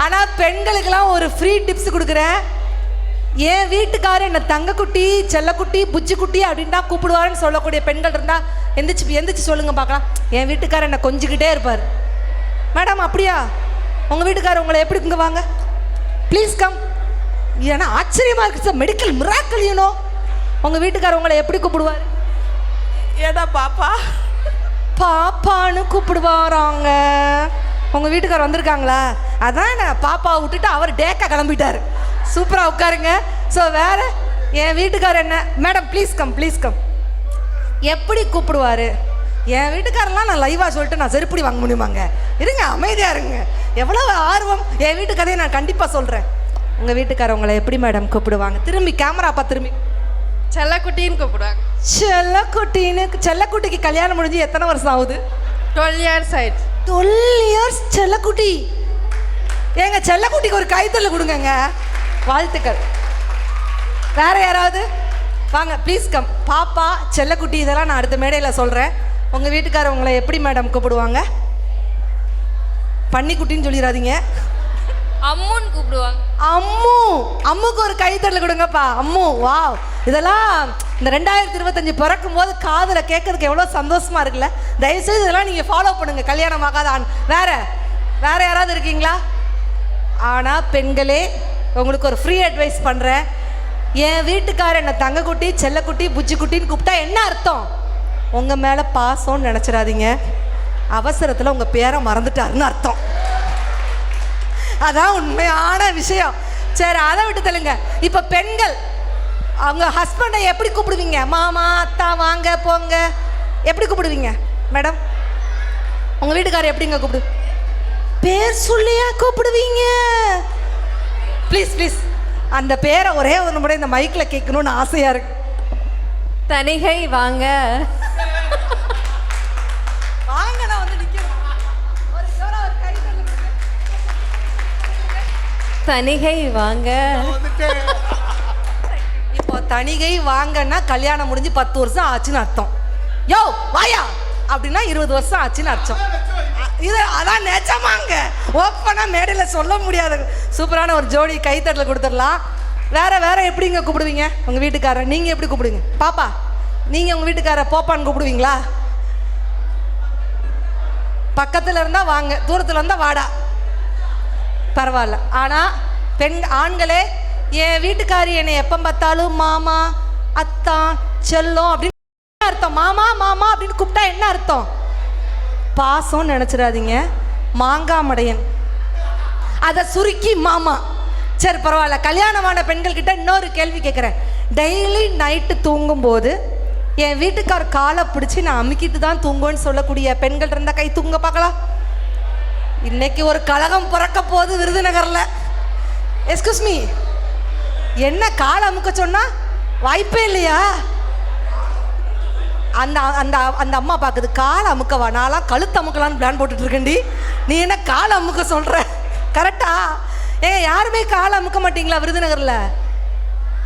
ஆனால் பெண்களுக்கெல்லாம் ஒரு ஃப்ரீ டிப்ஸ் கொடுக்குறேன். என் வீட்டுக்காரர் என்னை தங்கக்குட்டி, செல்லக்குட்டி, புச்சிக்குட்டி அப்படின்னு தான் கூப்பிடுவாருன்னு சொல்லக்கூடிய பெண்கள் இருந்தால் எந்திரிச்சு சொல்லுங்க பார்க்கலாம். என் வீட்டுக்காரர் என்னை கொஞ்சிக்கிட்டே இருப்பார். மேடம் அப்படியா? உங்கள் வீட்டுக்காரர் உங்களை எப்படி இங்கே வாங்க ப்ளீஸ் கம். ஏன்னா ஆச்சரியமாக இருக்குது சார், மெடிக்கல் மிராக்கிள் யூனோ. உங்கள் வீட்டுக்காரர் உங்களை எப்படி கூப்பிடுவார்? ஏடா பாப்பா, பாப்பான்னு கூப்பிடுவாராங்க. உங்கள் வீட்டுக்காரர் வந்திருக்காங்களா? அதான் நான் பாப்பாவை விட்டுட்டு அவர் டேக்கா கிளம்பிட்டார். சூப்பராக உட்காருங்க. ஸோ வேறு என் வீட்டுக்காரர் என்ன, மேடம் ப்ளீஸ் கம் எப்படி கூப்பிடுவார்? என் வீட்டுக்காரெல்லாம் நான் லைவாக சொல்லிட்டு நான் செருப்படி வாங்க முடியுமாங்க? இருங்க, அமைதியாக இருங்க. எவ்வளோ ஆர்வம்! என் வீட்டு கதையை நான் கண்டிப்பாக சொல்கிறேன். உங்கள் வீட்டுக்காரர் உங்களை எப்படி மேடம் கூப்பிடுவாங்க? திரும்பி கேமரா திரும்பி செல்லக்குட்டின்னு கூப்பிடுவாங்க. செல்லக்குட்டிக்கு கல்யாணம் முடிஞ்சு எத்தனை வருஷம் ஆகுது? 12 years ஆயிடுச்சு. 12 years செல்லக்குட்டி. ஏங்க செல்லக்குட்டிக்கு ஒரு கைத்தறல் கொடுங்கங்க. வாழ்த்துக்கள். வேற யாராவது வாங்க ப்ளீஸ் கம். பாப்பா, செல்லக்குட்டி இதெல்லாம் நான் அடுத்த மேடையில் சொல்கிறேன். உங்கள் வீட்டுக்காரர் உங்களை எப்படி மேடம் கூப்பிடுவாங்க? பன்னிக்குட்டின்னு சொல்லிடாதீங்க. அம்முன்னு கூப்பிடுவாங்க. அம்மு. அம்முக்கு ஒரு கைத்தறல் கொடுங்கப்பா. அம்மு. வாவ். இதெல்லாம் இந்த 2025 பிறக்கும் போது காதில் கேட்கறதுக்கு எவ்வளோ சந்தோஷமா இருக்குல்ல. தயவுசெய்து இதெல்லாம் நீங்கள் ஃபாலோ பண்ணுங்கள். கல்யாணம் ஆகாத ஆண் வேற யாராவது இருக்கீங்களா? ஆனால் பெண்களே, உங்களுக்கு ஒரு ஃப்ரீ அட்வைஸ் பண்ணுறேன். என் வீட்டுக்காரர் என்னை தங்கக்குட்டி, செல்லக்குட்டி, புச்சிக்குட்டின்னு கூப்பிட்டா என்ன அர்த்தம்? உங்கள் மேலே பாசம்னு நினச்சிடாதீங்க. அவசரத்தில் உங்கள் பேரை மறந்துட்டாருன்னு அர்த்தம். அதான் உண்மையான விஷயம். சரி, அதை விட்டு தள்ளுங்க. இப்போ பெண்கள் அவங்க ஹஸ்பண்டை எப்படி கூப்பிடுவீங்க? மாமா, அத்தா, வாங்க போங்க, எப்படி கூப்பிடுவீங்க மேடம்? உங்கள் வீட்டுக்காரர் எப்படிங்க கூப்பிடு? பேர் சொல்லியா கூப்பிடுவீங்க? ப்ளீஸ் ப்ளீஸ் அந்த பேரை ஒரே ஒரு முறை இந்த மைக்கில் கேட்கணும்னு ஆசையாக இருக்கு. தனிகை வாங்க. வாங்க, நான் வந்து நிற்கிறேன். தனிகை வாங்க. இப்போ தனிகை வாங்கன்னா கல்யாணம் முடிஞ்சு 10 வருஷம் ஆச்சுன்னு அர்த்தம். யோ வாயா அப்படின்னா 20 வருஷம் ஆச்சுன்னு அர்த்தம். இது அதான் நிஜமாங்க. ஓப்பனா மேடையில் சொல்ல முடியாது. சூப்பரான ஒரு ஜோடி கைத்தட்டல கொடுத்துடலாம். வேற எப்படிங்க கூப்பிடுவீங்க உங்கள் வீட்டுக்காரர்? நீங்கள் எப்படி கூப்பிடுவீங்க? பாப்பா, நீங்கள் உங்கள் வீட்டுக்காரர் போப்பான்னு கூப்பிடுவீங்களா? பக்கத்தில் இருந்தால் வாங்க, தூரத்தில் இருந்தால் வாடா, பரவாயில்ல. ஆனால் ஆண்களே, என் வீட்டுக்காரி என்னை எப்போ பார்த்தாலும் மாமா, அத்தா, செல்லம் அப்படின்னு அர்த்தம். மாமா மாமா அப்படின்னு கூப்பிட்டா என்ன அர்த்தம்? பாசம்னு நினச்சிடாதீங்க. மாங்காமடையன், அதை சுருக்கி மாமா. சரி பரவாயில்ல. கல்யாணமான பெண்கள் கிட்ட இன்னொரு கேள்வி கேட்குறேன். டெய்லி நைட்டு தூங்கும்போது என் வீட்டுக்கார் காலை பிடிச்சி நான் அமுக்கிட்டு தான் தூங்குவேன்னு சொல்லக்கூடிய பெண்கள் இருந்தால் கை தூங்க பார்க்கலாம். இன்னைக்கு ஒரு கழகம் பிறக்க போகுது விருதுநகரில். எஸ்கூஸ் மீ, என்ன காலை அமுக்க சொன்னா வாய்ப்பே இல்லையா? அந்த அந்த அந்த அம்மா பார்க்குது, காலை அமுக்கவா? நான்லாம் கழுத்து அமுக்கலான்னு பிளான் போட்டுட்டு இருக்கேன்டி, நீ என்ன காலை அமுக்க சொல்கிற? கரெக்டா? ஏங்க யாருமே காலை அமுக்க மாட்டீங்களா விருதுநகரில்?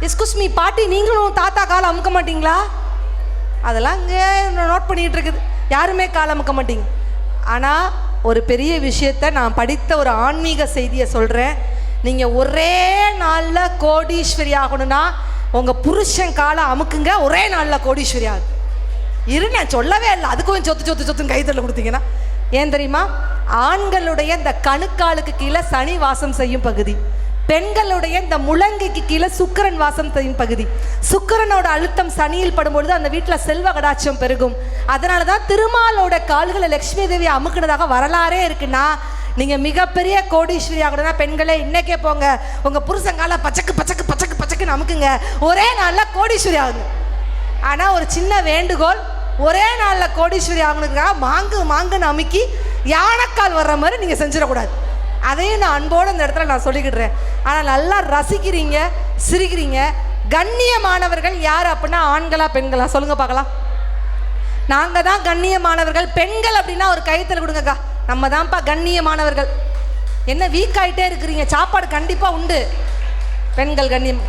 எஸ்கூஸ் மீ பாட்டி, நீங்களும் தாத்தா காலை அமுக்க மாட்டீங்களா? அதெல்லாம் இங்கே நோட் பண்ணிகிட்டு இருக்குது. யாருமே காலை அமுக்க மாட்டீங்க. ஆனால் ஒரு பெரிய விஷயத்தை நான் படித்த ஒரு ஆன்மீக செய்தியை சொல்கிறேன். நீங்கள் ஒரே நாளில் கோடீஸ்வரி ஆகணும்னா உங்கள் புருஷன் காலை அமுக்குங்க, ஒரே நாளில் கோடீஸ்வரி ஆகுது. நான் சொல்லவே இல்லை. அதுக்கும் சொத்துன்னு கைத்தறல கொடுத்தீங்கன்னா ஏன் தெரியுமா? ஆண்களுடைய இந்த கணுக்காலுக்கு கீழே சனி வாசம் செய்யும் பகுதி, பெண்களுடைய இந்த முழங்கைக்கு கீழே சுக்கிரன் வாசம் செய்யும் பகுதி. சுக்கிரனோட அழுத்தம் சனியில் படும்பொழுது அந்த வீட்டில் செல்வ கடாட்சம் பெருகும். அதனால தான் திருமாலோட கால்களை லக்ஷ்மி தேவி அமுக்குனதாக வரலாறே இருக்குன்னா, நீங்கள் மிகப்பெரிய கோடீஸ்வரி ஆகணும்னா பெண்களே இன்னைக்கே போங்க, உங்கள் புருஷங்கால பச்சக்குன்னு அமுக்குங்க, ஒரே நாளில் கோடீஸ்வரி ஆகுங்க. ஆனால் ஒரு சின்ன வேண்டுகோள், ஒரே நாளில் கோடீஸ்வரி ஆகணுங்கிறதுக்காக மாங்குன்னு அமுக்கி யானைக்கால் வர்ற மாதிரி நீங்கள் செஞ்சிடக்கூடாது. அதையும் நான் அன்போடு இந்த இடத்துல நான் சொல்லிக்கிடுறேன். ஆனால் நல்லா ரசிக்கிறீங்க, சிரிக்கிறீங்க. கண்ணியமானவர்கள் யார் அப்படின்னா ஆண்களா பெண்களா? சொல்லுங்க பார்க்கலாம். நாங்கள் தான் கண்ணியமானவர்கள். பெண்கள் அப்படின்னா ஒரு கைத்தல் கொடுங்கக்கா. நம்ம தான்ப்பா கண்ணியமானவர்கள். என்ன வீக் ஆகிட்டே இருக்கிறீங்க? சாப்பாடு கண்டிப்பாக உண்டு. பெண்கள் கண்ணியம்,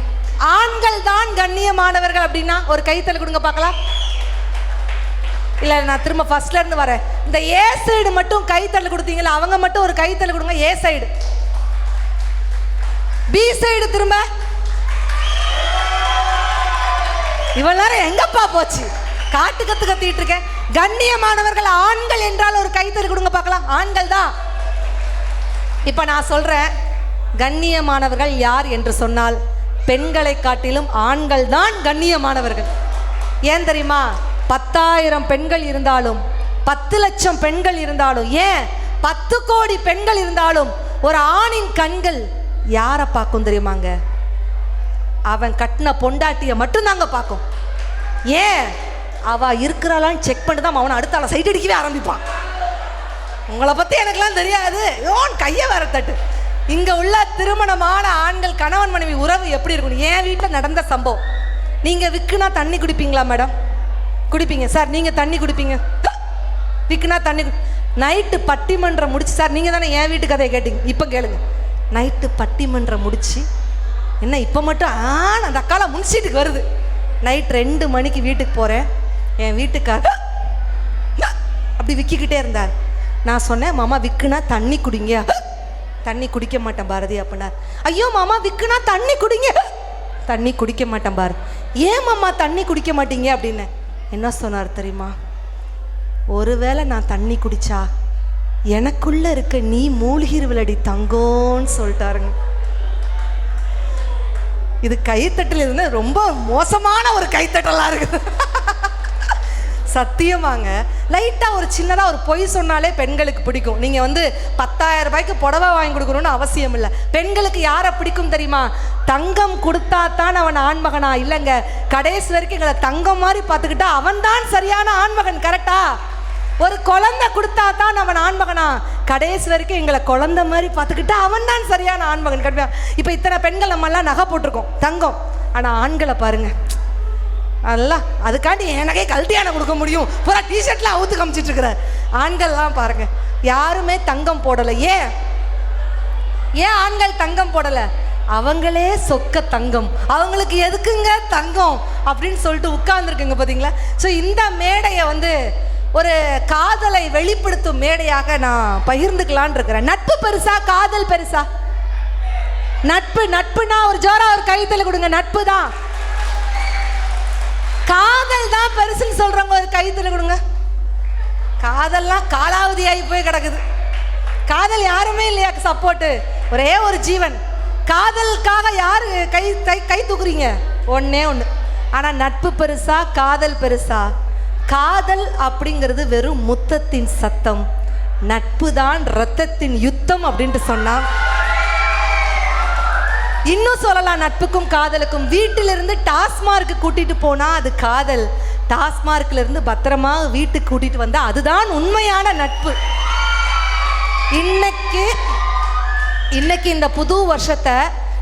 ஆண்கள் தான் கண்ணியமானவர்கள் அப்படின்னா ஒரு கைத்தல் கொடுங்க பார்க்கலாம். இல்லை, நான் திரும்ப ஃபர்ஸ்ட்ல இருந்து வரேன். இந்த ஏ சைடு மட்டும் கைத்தல் கொடுத்தீங்களா, அவங்க மட்டும் ஒரு கைத்தல் கொடுங்க. ஏ சைடு, பி சைடு திரும்ப. இவ்வளவு நேரம் எங்கப்பா போச்சு? காட்டு கத்திட்டு இருக்கேன். கண்ணியமானவர்கள் ஆண்கள் என்றால் ஒரு கைத்தல் கொடுங்க பார்க்கலாம். ஆண்கள் தான். இப்ப நான் சொல்றேன், கண்ணியமானவர்கள் யார் என்று சொன்னால் பெண்களை காட்டிலும் ஆண்கள் தான் கண்ணியமானவர்கள். ஏன் தெரியுமா? 10,000 பெண்கள் இருந்தாலும், 10 லட்சம் பெண்கள் இருந்தாலும், ஏன் 10 கோடி பெண்கள் இருந்தாலும் ஒரு ஆணின் கண்கள் யாரை பார்க்கும் தெரியுமாங்க? அவன் கட்டின பொண்டாட்டியை மட்டும் தாங்க பார்க்கும். ஏன்? அவ இருக்கிறாளான்னு செக் பண்ணிட்டு தான் அவனை அடுத்த ஆளை சைட் அடிக்கவே ஆரம்பிப்பான். உங்களை பற்றி எனக்குலாம் தெரியாது, ஓன் கையை வேற தட்டு. இங்கே உள்ள திருமணமான ஆண்கள் கணவன் மனைவி உறவு எப்படி இருக்கணும்? என் வீட்டில் நடந்த சம்பவம். நீங்கள் விற்குனா தண்ணி குடிப்பீங்களா மேடம்? குடிப்பீங்க சார். நீங்கள் தண்ணி குடிப்பீங்க, விற்குனா தண்ணி நைட்டு பட்டிமன்றம் முடிச்சு சார், நீங்கள் தானே என் வீட்டு கதையை கேட்டீங்க, இப்போ கேளுங்க. நைட்டு பட்டிமன்றம் முடிச்சு என்ன இப்போ மட்டும் அந்த அக்கால முன்சீட்டுக்கு வருது. நைட் 2 மணிக்கு வீட்டுக்கு போகிறேன். என் வீட்டுக்கார அப்படி விற்கிக்கிட்டே இருந்தார். நான் சொன்னேன், மாமா விற்குனா தண்ணி குடிங்க. தண்ணி குடிக்க மாட்டேன் பாரதி அப்படின்னார். ஐயோ மாமா விற்குனா தண்ணி குடிங்க. தண்ணி குடிக்க மாட்டேன் பாரு. ஏன் மாமா தண்ணி குடிக்க மாட்டீங்க அப்படின்னு என்ன சொன்னார் தெரியுமா? ஒருவேளை நான் தண்ணி குடிச்சா எனக்குள்ள இருக்க நீ மூழ்கிருவிலடி தங்கோன்னு சொல்லிட்டாருங்க. இது கைத்தட்டல் இருந்து ரொம்ப மோசமான ஒரு கைத்தட்டலாக இருக்குது. சத்தியமாங்க. லைட்டாக ஒரு சின்னதாக ஒரு பொய் சொன்னாலே பெண்களுக்கு பிடிக்கும். நீங்கள் வந்து 10,000 ரூபாய்க்கு புடவை வாங்கி கொடுக்கணும்னு அவசியம் இல்லை. பெண்களுக்கு யாரை பிடிக்கும் தெரியுமா? தங்கம் கொடுத்தா தான் அவன் ஆண்மகனா? இல்லைங்க, கடைசி வரைக்கும் எங்களை தங்கம் மாதிரி பார்த்துக்கிட்டா அவன் தான் சரியான ஆண்மகன். கரெக்டா? ஒரு குழந்தை கொடுத்தா தான் அவன் ஆண்மகனா? கடைசி வரைக்கும் எங்களை குழந்தை மாதிரி பார்த்துக்கிட்டா அவன் தான் சரியான ஆண்மகன். கண்டிப்பா. இப்போ இத்தனை பெண்கள் நம்மெல்லாம் நகை போட்டிருக்கோம் தங்கம், ஆனால் ஆண்களை பாருங்க அதெல்லாம் அதுக்காண்டி எனக்கே கல்ட்டியான கொடுக்க முடியும் பூரா டிஷர்ட்லாம் அவுத்து காமிச்சிட்டு இருக்கிற ஆண்கள்லாம் பாருங்க யாருமே தங்கம் போடலை. ஏன் ஆண்கள் தங்கம் போடலை? அவங்களே சொக்க தங்கம், அவங்களுக்கு எதுக்குங்க தங்கம் அப்படின்னு சொல்லிட்டு உட்கார்ந்துருக்குங்க பார்த்தீங்களா? ஸோ இந்த மேடையை வந்து ஒரு காதலை வெளிப்படுத்தும் மேடையாக நான் பகிர்ந்துக்கலான் இருக்கிறேன். நட்பு பெருசா காதல் பெருசா? நட்புனா ஒரு ஜோரா ஒரு கைத்தல கொடுங்க. நட்பு தான். காதல் தான் பெருசுன்னு சொல்றவங்க ஒரு கைத்தல கொடுங்க. காதல்லாம் காலாவதி ஆகி போய் கிடக்குது. காதல் யாருமே இல்லையா சப்போர்ட்டு? ஒரே ஒரு ஜீவன். காதலுக்காக யாரு கை தூக்குறீங்க? ஒன்னே ஒன்று. ஆனால் நட்பு பெருசா காதல் பெருசா? காதல் அப்படிங்கிறது வெறும் முத்தத்தின் சத்தம், நட்பு தான் ரத்தத்தின் யுத்தம் அப்படின்ட்டு சொன்னா இன்னும் சொல்லலாம். நட்புக்கும் காதலுக்கும் வீட்டிலிருந்து டாஸ்மார்க்கு கூட்டிட்டு போனா அது காதல், டாஸ்மார்க்ல இருந்து பத்திரமா வீட்டுக்கு கூட்டிட்டு வந்தா அதுதான் உண்மையான நட்பு. இன்னைக்கு இந்த புது வருஷத்தை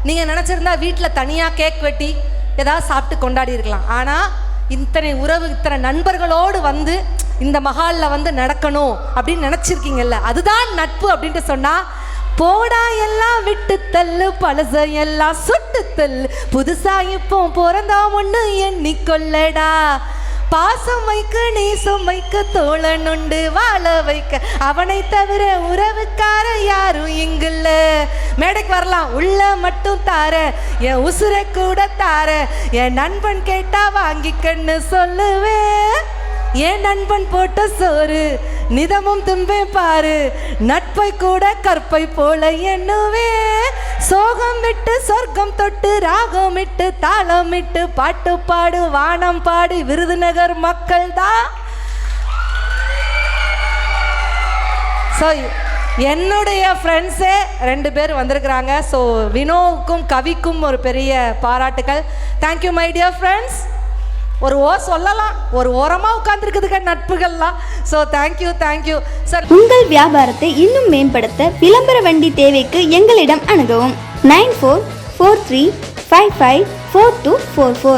நீங்க நினைச்சிருந்தா வீட்டில் தனியா கேக் வெட்டி ஏதாவது சாப்பிட்டு கொண்டாடி இருக்கலாம். ஆனா இத்தனை உறவு இத்தனை நண்பர்களோடு வந்து இந்த மஹாலில் வந்து நடக்கணும் அப்படின்னு நினச்சிருக்கீங்கல்ல, அதுதான் நட்பு அப்படின்ட்டு சொன்னால், போடா எல்லாம் விட்டு தள்ளு, பழச எல்லாம் சுட்டு தள்ளு, புதுசா இப்போ பிறந்தா ஒன்று எண்ணிக்கொள்ளடா, பாசம் வைக்க நேசம் வைக்க தோழனுண்டு வாழ வைக்க, அவனை தவிர உறவுக்கார யாரும் இங்குல்ல. மேடைக்கு வரலாம். உள்ள மட்டும் தார, என் உசுரை கூட தார, என் நண்பன் கேட்டா வாங்கிக்கன்னு சொல்லுவேன், என் நண்பன் போட்ட சோறு நிதமும் தும்பே பாரு, நட்பை கூட கற்பை போல எண்ணுவே, சோகம் விட்டு சொர்க்கம் தொட்டு ராகம் விட்டு தாளம் விட்டு பாட்டு பாடு வானம் பாடி விருதுநகர் மக்கள் தான். ஸோ என்னுடைய ஃப்ரெண்ட்ஸே 2 பேர் வந்திருக்கிறாங்க. ஸோ வினோவுக்கும் கவிக்கும் ஒரு பெரிய பாராட்டுக்கள். Thank you my dear friends. ஒரு சொல்லலாம், ஒரு ஓரமாக உட்காந்துருக்குதுங்க நட்புகள்லாம். So thank you sir. உங்கள் வியாபாரத்தை இன்னும் மேம்படுத்த விளம்பர வண்டி தேவைக்கு எங்களிடம் அணுகவும். 9443554244